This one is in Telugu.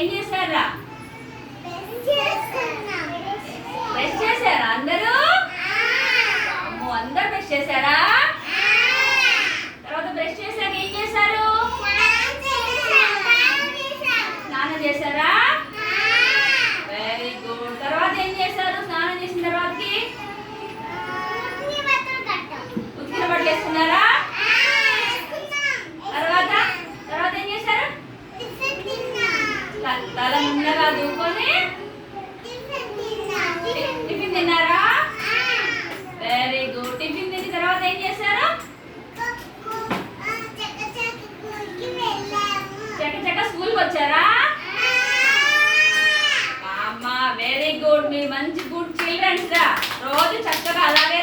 ఏం చేశారా? బ్రష్ చేశారా అందరూ? అమ్మో, అందరూ బ్రష్ చేశారా? తర్వాత బ్రష్ చేశాక ఏం చేశారు? స్నానం చేశారా? Very good. తర్వాత ఏం చేశారు? స్నానం చేసిన తర్వాతకి ఉతికిన బట్టలు వేసుకున్నారా? తర్వాత తర్వాత ఏం చేశారు? తల ముందగా దూకొని టిఫిన్ తిన్నారా? Very good. టిఫిన్ తిన్న తర్వాత ఏం చేశారు? చక్క స్కూల్కి వచ్చారా? అమ్మా, వెరీ గుడ్. మీరు మంచి గుడ్ చిల్డ్రన్స్ రా. రోజు చక్కగా అలాగే